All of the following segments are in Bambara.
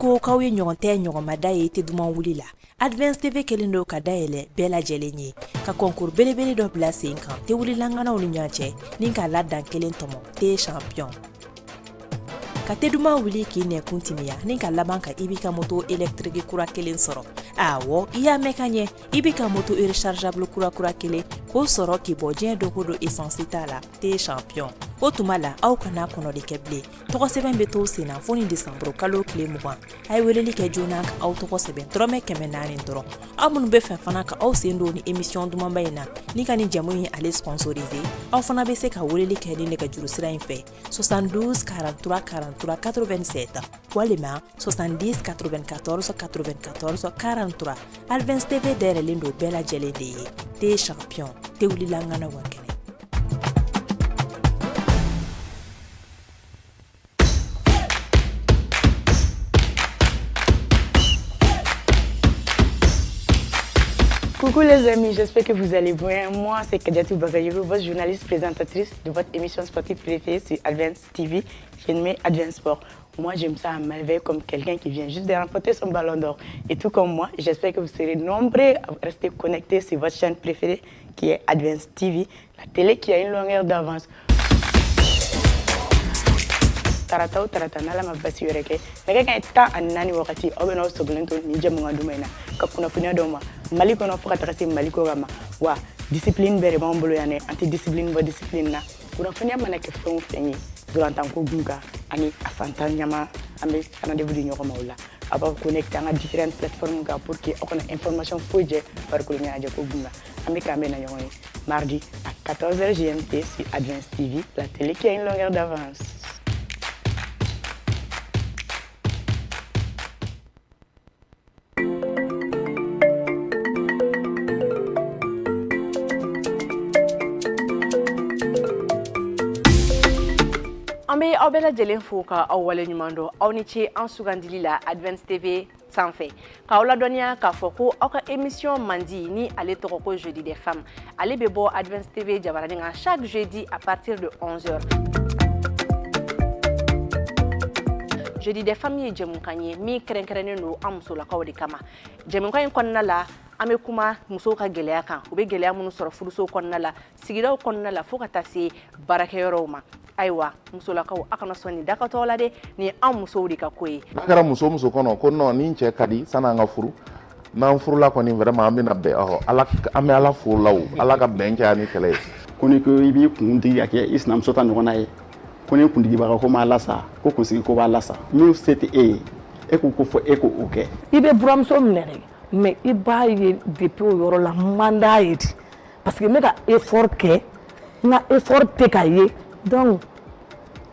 ko k'aw ye ɲɔgɔn tɛ ɲɔgɔnma da ye tɛ duman wuli la Advance TV kelen do ka dayɛlɛ bɛɛ lajɛlen ye ka concours belebele dɔ bila sen kan tɛ wulilanganaw ni ɲɔgɔn cɛ ni k'a ladan kelen tɔmɔ tɛ champion ka tɛ duman wuli k'i nɛkun timiya ni ka laban ka i b'i ka moto électrique kura kelen sɔrɔ awɔ i y'a mɛn ka ɲɛ i b'i ka moto rechargeable kura kelen k'o sɔrɔ k'i bɔ diɲɛ dogo do essence t'a la tɛ champion o tuma la aw kana kɔnɔli kɛ bilen tɔgɔ sɛbɛn bɛ to sen na fo ni décembre kalo tile 20 a ye weleli kɛ joona ka aw tɔgɔ sɛbɛn dɔrɔmɛ 400 dɔrɔn aw minnu bɛ fɛ fana ka aw sen don ni émission dumanba in na ni ka ni jamu in ale sponsorisé aw fana bɛ se ka weleli kɛ ni nɛgɛjuru sira in fɛ 72 43 43 87 walima 70 94 94 43 Advance TV dayɛlɛlen do bɛɛ lajɛlen de ye tɛ champion tɛ wulilangana wa kɛnɛ. Coucou les amis, j'espère que vous allez bien. Moi, c'est Kadiatou Bagayoro, votre journaliste présentatrice de votre émission sportive préférée sur Advance TV, j'ai nommé Advance Sport. Moi, j'aime ça à merveille comme quelqu'un qui vient juste de remporter son ballon d'or. Et tout comme moi, j'espère que vous serez nombreux à rester connectés sur votre chaîne préférée qui est Advance TV, la télé qui a une longueur d'avance. Tarata nala ma basi yoreke nege kan ta anani wakati obe no soglento ni jamunga dumaina ka kuna funya doma mali kono fuka takasi mali ko gama wa discipline bere ba mbolo yane anti discipline ba discipline na kuna funya manake fon fenyi durant ko gunga ani afanta nyama ambe kana de budi nyoko mawla aba connecter nga différentes plateformes ga pour que on a information foje par ko nya ko gunga ambe kambe na nyoni mardi à 14h GMT sur Advance TV, la télé qui a une longueur d'avance. Ambe aw bɛɛ lajɛlen fo ka aw wale ɲuman dɔn aw ni ce an sugandili la Advance TV sanfɛ k'aw ladɔnniya k'a fɔ ko aw ka émission mandi ni ale tɔgɔ ko jeudi des femmes ale bɛ bɔ Advance TV jabaranin kan chaque jeudi à partir de 11h. Jeudi des femmes ye jɛmukan ye min kɛrɛnkɛrɛnnen don an musolakaw de kama jɛmukan in kɔnɔna la an bɛ kuma musow ka gɛlɛya kan u bɛ gɛlɛya minnu sɔrɔ furuso kɔnɔna la sigidaw kɔnɔna la fo ka taa se baarakɛyɔrɔw ma ayiwa musolakaw a kana sɔn ni dakatɔ la dɛ ni an musow de ka ko ye n'a kɛra muso kɔnɔ ko non ni cɛ ka di san'an ka furu n'an furula kɔni vraiment an bɛna bɛn an bɛ ala fo la o ala ka bɛn kɛ ani kɛlɛ ye ko ni ko i b'i kuntigi ka kɛ i sinamuso ta ɲɔgɔn na ye ko ni kuntigibaga ko m'a lasa ko kunsigi ko b'a lasa min se tɛ e ye e ko fɔ e ko o kɛ i bɛ buramuso minɛ dɛ mais i b'a ye depuis o yɔrɔ la man d'a ye de parce que n bɛ ka effort kɛ n ka effort tɛ ka ye donc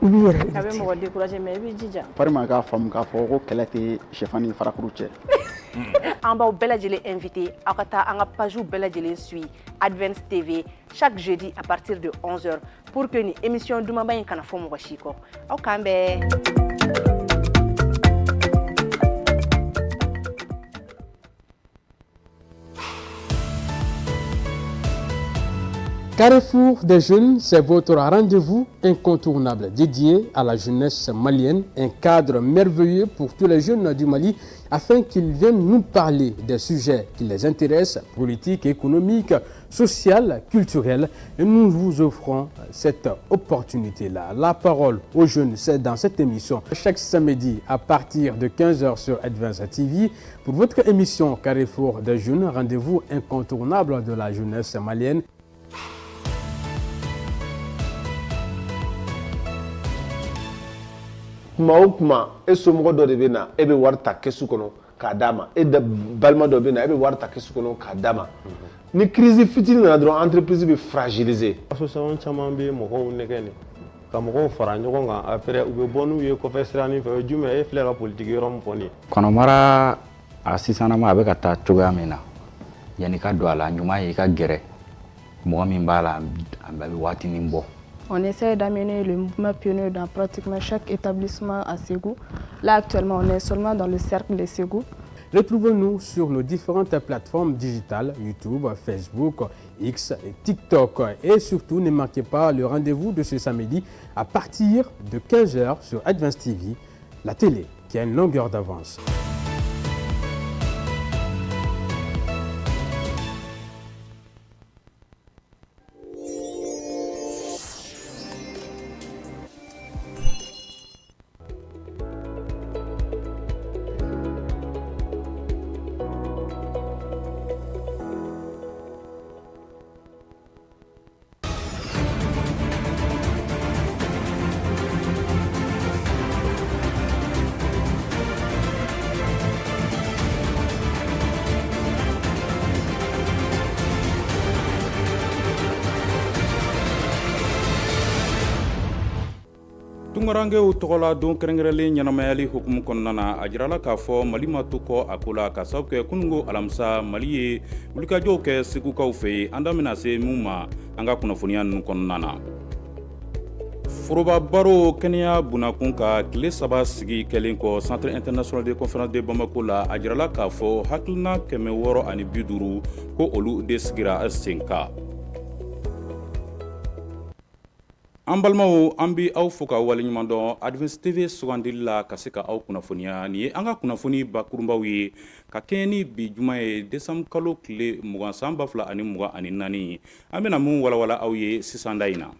i b'i yɛrɛ a bɛ mɔgɔ décourager mais i b'i jija parima k'a faamu k'a fɔ ko kɛlɛ tɛ sɛfan ni farakuru cɛ an b'aw bɛɛ lajɛlen invité aw ka taa an ka pagew bɛɛ lajɛlen suit Advance TV chaque jeudi à partir de 11h pour que ni émission dumanba in kana fɔ mɔgɔ si kɔ aw k'an bɛɛ. Carrefour des jeunes, c'est votre rendez-vous incontournable dédié à la jeunesse malienne, un cadre merveilleux pour tous les jeunes du Mali afin qu'ils viennent nous parler des sujets qui les intéressent, politiques, économiques, sociales, culturelles. Et nous vous offrons cette opportunité-là. La parole aux jeunes, c'est dans cette émission chaque samedi à partir de 15h sur Advance TV. Pour votre émission Carrefour des jeunes, rendez-vous incontournable de la jeunesse malienne. kuma o kuma e somɔgɔ dɔ de bɛ na e bɛ wari ta kɛsu kɔnɔ k'a d'a ma e balima dɔ bɛ na e bɛ wari ta kɛsu kɔnɔ k'a d'a ma ni crise fitinin nana dɔrɔn entreprise bɛ fragiliser. association caman bɛ mɔgɔw nɛgɛ nin ka mɔgɔw fara ɲɔgɔn kan après u bɛ bɔ n'u ye kɔfɛ siranin fɛ o ye jumɛn e filɛ ka politiki yɔrɔ min fɔ nin ye. kɔnɔmara a sisanama a bɛ ka taa cogoya min na yanni ka don a la ɲuman ye i ka gɛrɛ mɔgɔ min b'a la a bɛ waatinin bɔ. On essaie d'amener le mouvement pionnier dans pratiquement chaque établissement à Ségou. Là, actuellement, on est seulement dans le cercle de Ségou. Retrouvez-nous sur nos différentes plateformes digitales, YouTube, Facebook, X, TikTok. Et surtout, ne manquez pas le rendez-vous de ce samedi à partir de 15h sur Advance TV, la télé qui a une longueur d'avance. tungarangew togola don kɛrɛnkɛrɛnlen ɲɛnamayali hukumu kɔnɔna na a jirala k'a fɔ mali ma to kɔ a ko la ka sabu kɛ kunungo alamisa mali ye wulikajɔw kɛ segukaw fɛ yen an da bɛna se mun ma an ka kunnafoniya ninnu kɔnɔna na foroba baro kɛnɛya bunakun ka tile 3 sigi kɛlen kɔ centre international de conférence de bamako la a jirala k'a fɔ hakilina 650 ko olu de sigira sen kan an balimaw an bi aw fo ka waleɲuman dɔn Advance TV sugandili la ka se ka aw kunnafoniya nin ye an ka kunnafoni bakurunbaw ye ka kɛɲɛ ni bi juma ye décembre kalo tile 20 san 2024 an bɛna mun walawala aw ye sisan da in na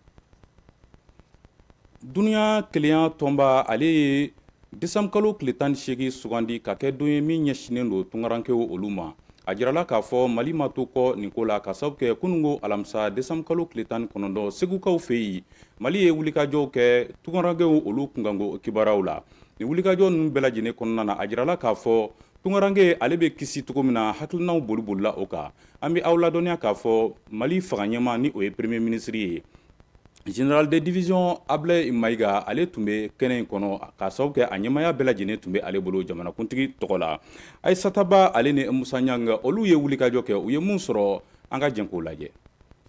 duniya kelenya tɔnba ale ye décembre kalo tile 18 sugandi ka kɛ don ye min ɲɛsinen don tungarankew olu ma a jirala k'a fɔ mali ma to kɔ nin ko la ka sabu kɛ kunungo alamisa décembre kalo tile 19 segukaw fɛ yen mali ye wulikajɔw kɛ tungarankew olu kunkanko kibaraw la nin wulikajɔ ninnu bɛɛ lajɛlen kɔnɔna na a jirala k'a fɔ tungaranke ale bɛ kisi cogo min na hakilinaw bolibolila o kan an bɛ aw ladɔnniya k'a fɔ mali fagaɲɛma ni o ye premier ministre ye général de division Ablaye Mayiga ale tun bɛ kɛnɛ in kɔnɔ ka sababu kɛ a ɲɛmaya bɛɛ lajɛlen tun bɛ ale bolo jamanakuntigi tɔgɔ la Aissata Ba ale ni Musa Ɲanga olu ye wulikajɔ kɛ u ye mun sɔrɔ an ka jɛn k'o lajɛ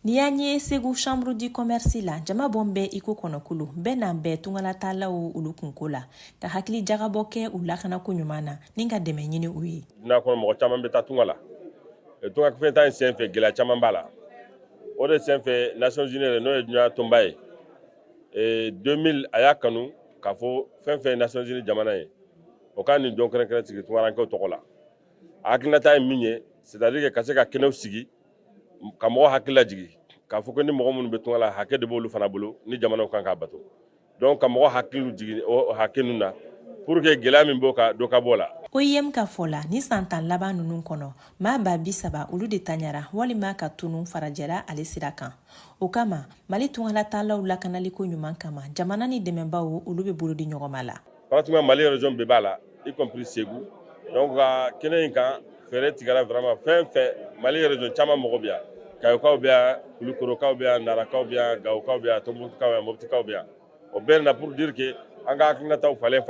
Ni y'an ye Segu chambre du commerce la jama bɔn bɛ iko kɔnɔkulu bɛɛ n'an bɛɛ tungalatalaw olu kunko la ka hakili jagabɔ kɛ u lakanako ɲuman na ni ka dɛmɛ ɲini u ye n'a kɔnɔ mɔgɔ caman bɛ taa tunga la tunga fɛn ta in senfɛ gɛlɛya caman b'a la o de senfɛ Nations Unies n'o ye dunuya tɔnba ye 2000 a y'a kanu k'a fɔ fɛn fɛn Nations Unies jamana ye o ka nin don kɛrɛnkɛrɛn sigi tungarankew tɔgɔ la a hakilinata ye min ye c'est-à-dire que ka se ka kɛnɛw sigi ka mɔgɔ hakili lajigi k'a fɔ ko ni mɔgɔ minnu bɛ tunga la hakɛ de b'olu fana bolo ni jamanaw kan k'a bato donc ka mɔgɔ hakili jigin o hakɛ ninnu na pour que gɛlɛya min b'o kan dɔ ka bɔ la OIM ka fɔ la ni san 10 laban ninnu kɔnɔ maa ba 30 olu de taɲara walima ka tunu farajɛla ale sira kan o kama mali tungalatalaw lakanaliko ɲuman kama jamana ni dɛmɛbaw olu bɛ bolo di ɲɔgɔn la pratiquement mali région bɛɛ b'a la y compris Segu donc kɛnɛ in kan fɛɛrɛ tigɛra vraiment fɛn fɛn mali région caman mɔgɔ bɛ yan Kayokaw bɛ yan Kulukorokaw bɛ yan Narakaw bɛ yan Gawokaw bɛ yan Tombouctou yan Moptikaw bɛ yan o bɛɛ na pour dire que an ka hakilinataw falen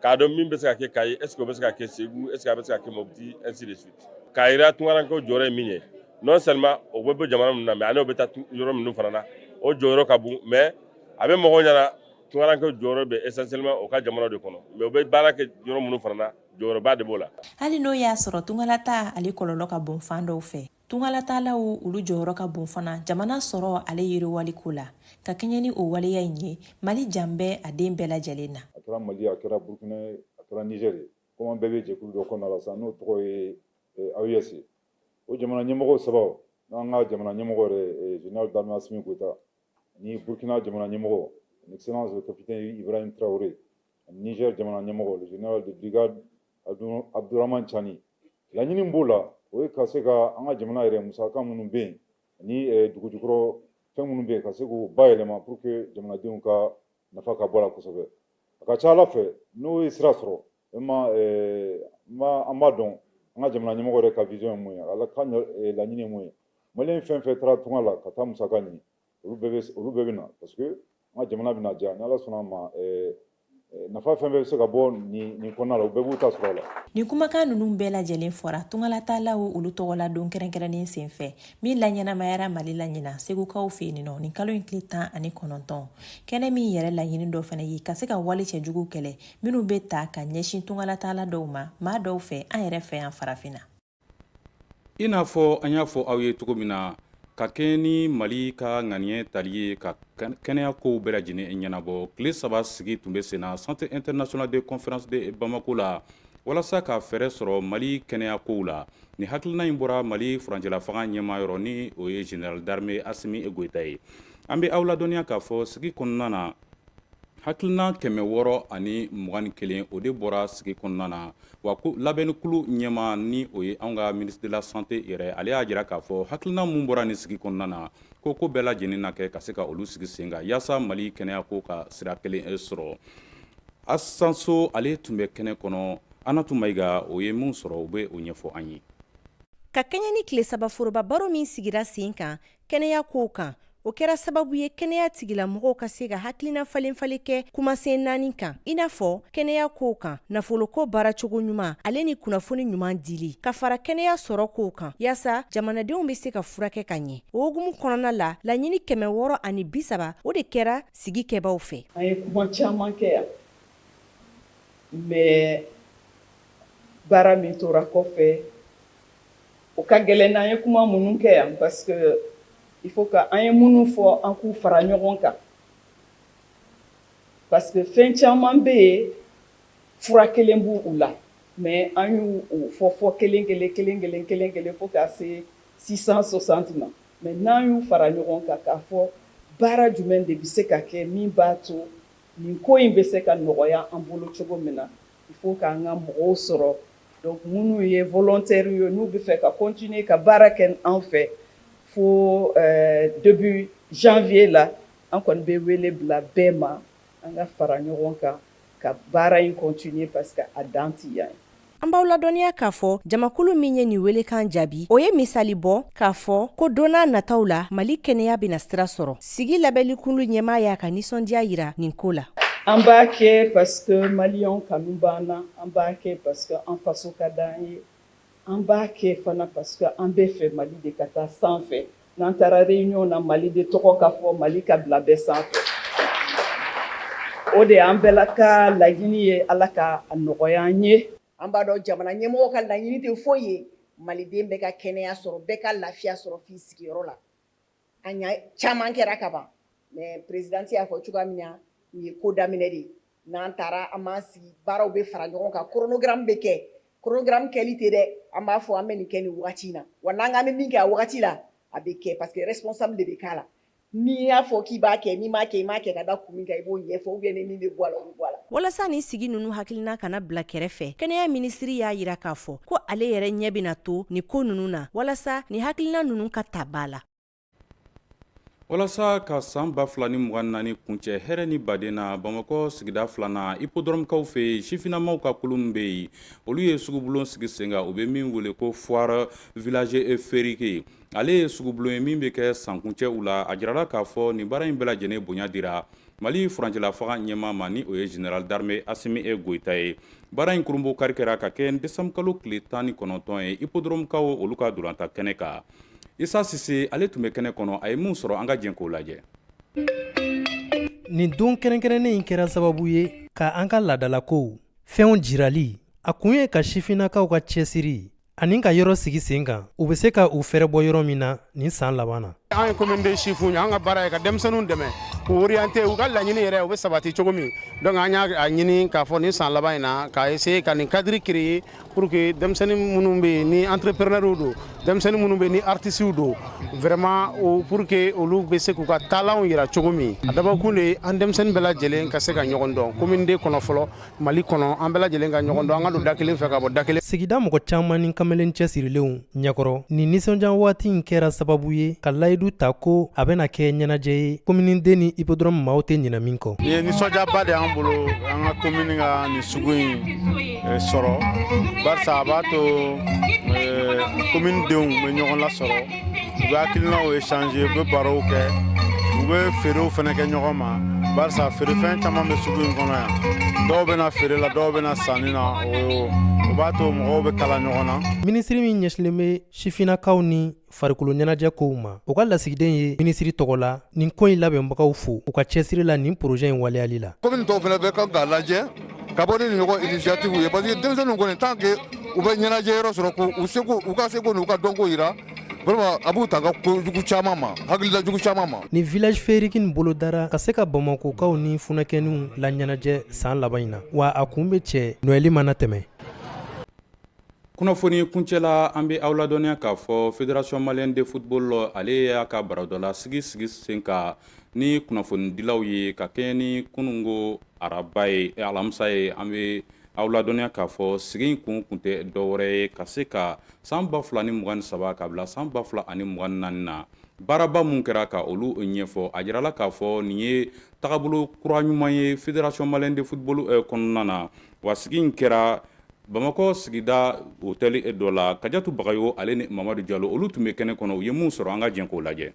k'a dɔn min bɛ se ka kɛ Kayi est ce que o bɛ se ka kɛ Segu est ce que a bɛ se ka kɛ Mopti ainsi de suite k'a yira tungarankew jɔyɔrɔ ye min ye non seulement o bɛ bɔ jamana minnu na mais ale bɛ taa yɔrɔ minnu fana na o jɔyɔrɔ ka bon mais a bɛ mɔgɔw ɲɛna tungarankew jɔyɔrɔ bɛ essentiellement o ka jamana de kɔnɔ mais o bɛ baara kɛ yɔrɔ minnu fana na jɔyɔrɔba de b'o la hali n'o y'a sɔrɔ tungalata ale kɔlɔlɔ ka bon fan dɔw fɛ tungalatalaw olu jɔyɔrɔ ka bon fana jamana sɔrɔ ale yiriwaliko la ka kɛɲɛ ni o waleya in ye mali jan bɛ a den bɛɛ lajɛlen na a kɛra mali a kɛra burukina a kɛra niger comme an bɛɛ bɛ jɛkulu dɔ kɔnɔna la sisan n'o tɔgɔ ye AES o jamana ɲɛmɔgɔ saba n'an ka jamana ɲɛmɔgɔ yɛrɛ général d'armée Assimi Goïta ni burkina jamana ɲɛmɔgɔ excellence le capitaine Ibrahim Traoré niger jamana ɲɛmɔgɔ le général de brigade Abdourahmane Chani laɲini b'o la o ye ka se ka an ka jamana yɛrɛ musaka minnu bɛ yen ni dugujukɔrɔ fɛn minnu bɛ yen ka se k'o bayɛlɛma pour que jamanadenw ka nafa ka bɔ la kosɛbɛ a ka ca ala fɛ n'o ye sira sɔrɔ an b'a dɔn an ka jamana ɲɛmɔgɔ yɛrɛ ka vision ye mun ye ala ka laɲini ye mun ye maliyɛn fɛn fɛn taara tunga la ka taa musaka ɲini olu bɛɛ bɛ na parce que an ka jamana bɛna diya ni ala sɔnna a ma nafa fɛn bɛ se ka bɔ nin kɔnɔna la u bɛɛ b'u ta sɔrɔ a la nin kumakan ninnu bɛɛ lajɛlen fɔra tungalatalaw olu tɔgɔla don kɛrɛnkɛrɛnnen senfɛ min laɲɛnamayara mali la ɲina segukaw fɛ yen nɔ nin kalo in tile 19 kɛnɛ min yɛrɛ laɲini dɔ fana ye ka se ka wale cɛjugu kɛlɛ minnu bɛ ta ka ɲɛsin tungalatala dɔw ma maa dɔw fɛ an yɛrɛ fɛ yan farafinna i n'a fɔ an y'a fɔ aw ye cogo min na ka kɛɲɛ ni Mali ka ŋaniɲɛ tali ye ka kɛnɛya kow bɛɛ lajɛlen ɲɛnabɔ. Tile 3 sigi tun bɛ sen na Centre international de conférence de Bamako la walasa ka fɛɛrɛ sɔrɔ Mali kɛnɛya kow la. Ni hakilina in bɔra Mali furancɛla fanga ɲɛmaayɔrɔ ni o ye Général d'armée Assimi Goïta ye. An bɛ aw ladɔnniya k'a fɔ sigi kɔnɔna na hakilina 621 o de bɔra sigi kɔnɔna na wa labɛnnikulu ɲɛma ni o ye anw ka ministre de la santé yɛrɛ ale y'a jira k'a fɔ hakilina mun bɔra ni sigi kɔnɔna na ko bɛɛ lajɛlen na kɛ ka se ka olu sigi sen kan yaasa Mali kɛnɛya ko ka sira kelen sɔrɔ. Asanso ale tun bɛ kɛnɛ kɔnɔ Anatu Mayiga o ye mun sɔrɔ o bɛ o ɲɛfɔ an ye. Ka kɛɲɛ ni tile 3 foroba baro min sigira sen kan kɛnɛya kow kan o kɛra sababu ye kɛnɛya tigilamɔgɔw ka se ka hakilina falen-falen kɛ kumasen 4 kan i n'a fɔ kɛnɛya kow kan nafoloko baaracogo ɲuman ale ni kunnafoni ɲuman dili ka fara kɛnɛya sɔrɔ kow kan yaasa jamanadenw bɛ se ka furakɛ ka ɲɛ o hukumu kɔnɔna la laɲini 630 o de kɛra sigikɛbaw fɛ. An ye kuma caman kɛ yan mais baara min tora kɔfɛ o ka gɛlɛn n'an ye kuma minnu kɛ yan parce que il faut que an ye minnu fɔ an k'u fara ɲɔgɔn kan parce que fɛn caman bɛ yen fura kelen b'u la mais an y'u fɔ kelen fo ka se 660 ma mais n'an y'u fara ɲɔgɔn kan k'a fɔ baara jumɛn de bɛ se ka kɛ min b'a to nin ko in bɛ se ka nɔgɔya an bolo cogo min na il faut k'an ka mɔgɔw sɔrɔ donc minnu ye volontaire ye n'u bɛ fɛ ka continuer ka baara kɛ an fɛ fo début janvier la an kɔni bɛ wele bila bɛɛ ma an ka fara ɲɔgɔn kan ka baara in continuer parce que a dan ti yan. An b'aw ladɔnniya k'a fɔ jamakulu min ye nin welekan jaabi o ye misali bɔ k'a fɔ ko donna nataw la Mali kɛnɛya bɛna sira sɔrɔ sigi labɛnnikulu ɲɛmaa y'a ka nisɔndiya yira nin ko la. An b'a kɛ parce que maliyɛnw kanu b'an na an b'a kɛ parce que an faso ka d'an ye an b'a kɛ fana parce que an bɛ fɛ Mali de ka taa sanfɛ n'an taara réunion na Mali de tɔgɔ ka fɔ Mali ka bila bɛɛ sanfɛ o de an bɛɛ la ka laɲini ye Ala ka a nɔgɔya an ye. An b'a dɔn jamana ɲɛmɔgɔ ka laɲini tɛ foyi ye maliden bɛɛ ka kɛnɛya sɔrɔ bɛɛ ka lafiya sɔrɔ f'i sigiyɔrɔ la an ɲa caman kɛra ka ban mais présidente y'a fɔ cogoya min na nin ye ko daminɛ de n'an taara an b'an sigi baaraw bɛ fara ɲɔgɔn kan chronogramme bɛ kɛ chronogramme kɛli tɛ dɛ an b'a fɔ an bɛ nin kɛ nin wagati in na wa n'an k'an bɛ min kɛ a wagati la a bɛ kɛ parce que responsable de bɛ k'a la n'i y'a fɔ k'i b'a kɛ n'i m'a kɛ i m'a kɛ ka da kun min kan i b'o ɲɛfɔ ou bien ni min bɛ bɔ a la o bɛ bɔ a la. Walasa ni sigi ninnu hakilina kana bila kɛrɛfɛ kɛnɛya minisiri y'a yira k'a fɔ ko ale yɛrɛ ɲɛ bɛna to ni ko ninnu na walasa ni hakilina ninnu ka ta ba la. Walasa ka san 2024 kuncɛ hɛrɛ ni baden na Bamakɔ sigida 2nan hippodrome kaw fɛ sifinamaw ka kulu min bɛ yen olu ye sugubulon sigi sen kan u bɛ min wele ko foire village férique ale ye sugubulon ye min bɛ kɛ sankuncɛw la a jirala k'a fɔ nin baara in bɛɛ lajɛlen bonya dira Mali furancɛla faga ɲɛmaa ma ni o ye Général d'armée Assimi Goïta ye baara in kurunbɔ kari kɛra ka kɛ décembre kalo tile 19 ye hippodrome kaw olu ka dolanta kɛnɛ kan Isa Sise ale tun bɛ kɛnɛ kɔnɔ a ye mun sɔrɔ an ka jɛn k'o lajɛ. Nin don kɛrɛnkɛrɛnnen in kɛra sababu ye ka an ka laadalakow fɛnw jirali a kun ye ka sifinnakaw ka cɛsiri ani ka yɔrɔ sigi sen kan u bɛ se ka u fɛrɛ bɔ yɔrɔ min na nin san laban na. An ye commune de Chifu an ka baara ye ka denmisɛnninw dɛmɛ k'u orienter u ka laɲini yɛrɛ u bɛ sabati cogo min donc an y'a ɲini k'a fɔ nin san laban in na ka essayer ka nin cadre créer pour que denmisɛnnin minnu bɛ yen ni entrepreneurs don denmisɛnnin minnu bɛ yen ni artistes don vraiment pour que olu bɛ se k'u ka talents yira cogo min a dabɔkun de ye an denmisɛnnin bɛɛ lajɛlen ka se ka ɲɔgɔn dɔn commune de kɔnɔ fɔlɔ Mali kɔnɔ an bɛɛ lajɛlen ka ɲɔgɔn dɔn an ka don da kelen fɛ ka bɔ da kelen. Sigida mɔgɔ caman ni kamalen cɛsirilenw ɲɛkɔrɔ nin nisɔndiya waati in kɛra sababu ye ka layidu ta ko a bɛna kɛ ɲɛnajɛ ye commune den ni hippodrome maaw tɛ ɲinɛ min kɔ. Nin ye nisɔndiyaba de y'an bolo an ka commune ka nin sugu in sɔrɔ barisa a b'a to commune denw bɛ ɲɔgɔn lasɔrɔ u bɛ hakilinaw échanger u bɛ barow kɛ u bɛ feerew fana kɛ ɲɔgɔn ma barisa feerefɛn caman bɛ sugu in kɔnɔ yan dɔw bɛna feere la dɔw bɛna sanni na o b'a to mɔgɔw bɛ kala ɲɔgɔn na. Minisiri min ɲɛsilen bɛ sifinnakaw ni farikolo ɲɛnajɛ kow ma o ka lasigiden ye minisiri tɔgɔ la nin ko in labɛnbagaw fo u ka cɛsiri la nin projet in waleyali la. Commune tɔw fana bɛ kan k'a lajɛ ka bɔ ni nin ɲɔgɔn initiative ye parce que denmisɛnninw kɔni tant que u bɛ ɲɛnajɛ yɔrɔ sɔrɔ k'u ka seko n'u ka dɔnko yira vraiment a b'u ta ka kojugu caman ma hakilila jugu caman ma. Ni village ferikin bolo dara ka se ka Bamakokaw ni funakɛninw la ɲɛnajɛ san laban in na wa a kun bɛ cɛ Noël mana tɛmɛ. kunnafoni kuncɛla an bɛ aw ladɔnniya k'a fɔ fédération malienne de football ale y'a ka baradɔla sigi sen ka ni kunnafonidilaw ye ka kɛɲɛ ni kunungo araba ye alamisa ye an bɛ aw ladɔnniya k'a fɔ sigi in kun tɛ dɔwɛrɛ ye ka se ka san 2023 ka bila san 2024 na baaraba mun kɛra ka olu ɲɛfɔ a jirala k'a fɔ nin ye tagabolo kura ɲuman ye fédération malienne de football kɔnɔna na wa sigi in kɛra Bamako sigida hôtel dɔ la Kajatu Bagayo ale ni Mamadu Diallo olu tun bɛ kɛnɛ kɔnɔ u ye mun sɔrɔ an ka jɛn k'o lajɛ.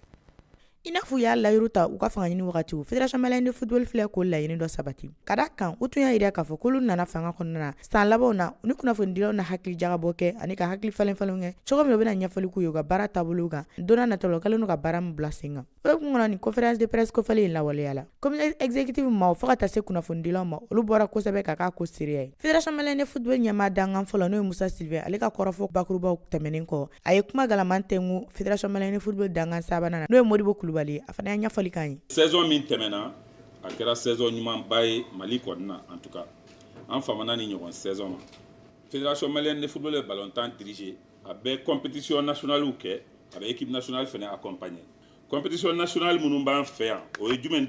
I n'a fɔ u y'a layiru ta u ka fanga ɲini wagati fédération malienne de football filɛ k'o laɲini dɔ sabati ka da kan u tun y'a jira k'a fɔ k'olu nana fanga kɔnɔna na san labanw na u ni kunnafonidilaw na hakili jagabɔ kɛ ani ka hakili falenfalenw kɛ cogo min u bɛna ɲɛfɔli k'u ye u ka baara taabolo kan donna nataw la u kɛlen don ka baara min bila sen kan o kun kɔnɔ ni conférence de presse kofɔlen in lawaleya la comité exécutif ma fo ka taa se kunnafonidilaw ma olu bɔra kosɛbɛ ka k'a ko seereya ye fédération malienne de football ɲɛmaa dangan fɔlɔ n'o ye Musa Sylvain ale ka kɔrɔfɔ bakurubaw tɛmɛnen kɔ a ye kuma galaman tɛngu fédération malienne de football dangan sabanan na n'o ye Modibo Kulubali a fana y'a saison min tɛmɛna a kɛra saison ɲumanba ye Mali kɔni na en tout cas an famana ni ɲɔgɔn saison na fédération malienne de football ye ballontan dirigé a bɛ compétition nationale kɛ a bɛ équipe nationale fana accompagner compétition nationale minnu b'an fɛ yan o ye jumɛn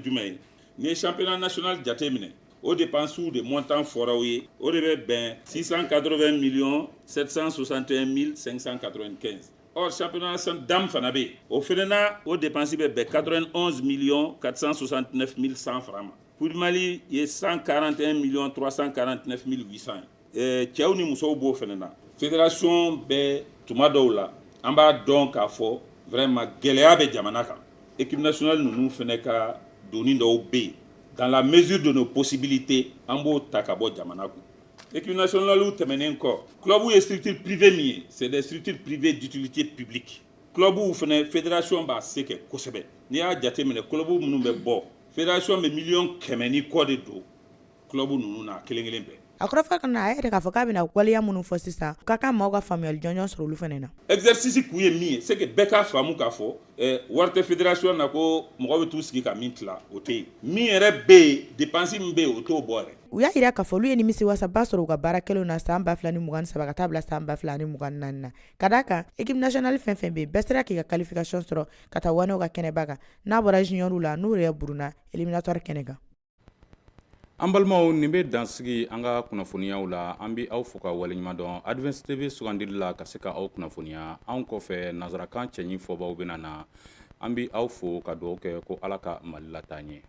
ni ye championnat national jate minɛ o dépenses de montant fɔraw ye o de bɛ bɛn 680 761 595. Or, championnat dame fanabe, au Fédénat, au dépenses 91 469 100 francs. Pour le Mali, il y a 141 349 800. Tchaou ni Moussa Obo Fédénat. Fédération B, Toumadoula, en bas donc à fort, vraiment, Géléabe Djamanaka. Équipe nationale, nous faisons qu'à donner nos B. Dans la mesure de nos possibilités, en bas Takabo Djamanakou. L'équipe nationale ou terminé encore. Club ou est structure privée c'est des structures privées d'utilité publique. Club ou fédération ba c'est que kosebe. Ni a jate mene club ou munu be bo. Fédération me million kemeni code do. Club ou nunu na kelengelen be. Akora fa kana ayere ka fɔ k'a bɛna waleya minnu fɔ sisan ka kan maaw ka faamuyali jɔnjɔn sɔrɔ olu fana na. Exercice k'u ye min ye c'est que bɛɛ k'a faamu k'a fɔ wari tɛ fédération na ko mɔgɔ bɛ t'u sigi ka min tila o tɛ yen min yɛrɛ bɛ yen dépense min bɛ yen o t'o bɔ yɛrɛ. U y'a jira k'a fɔ olu ye nimisiwasaba sɔrɔ u ka baarakɛlaw na san 2023 ka taa bila san 2024 na ka d'a kan équipe nationale fɛn fɛn bɛ yen bɛɛ sera k'i ka qualification sɔrɔ ka taa wanew ka kɛnɛba kan n'a bɔra junior la n'u yɛrɛ buruna éliminatoire kɛnɛ kan. An balimaw nin bɛ dansigi an ka kunnafoniyaw la an bɛ aw fo ka waleɲuman dɔn Advance TV sugandili la ka se ka aw kunnafoniya anw kɔfɛ nanzarakan cɛɲi fɔbaw bɛna na an bɛ aw fo ka dugawu kɛ ko Ala ka Mali lataa ɲɛ.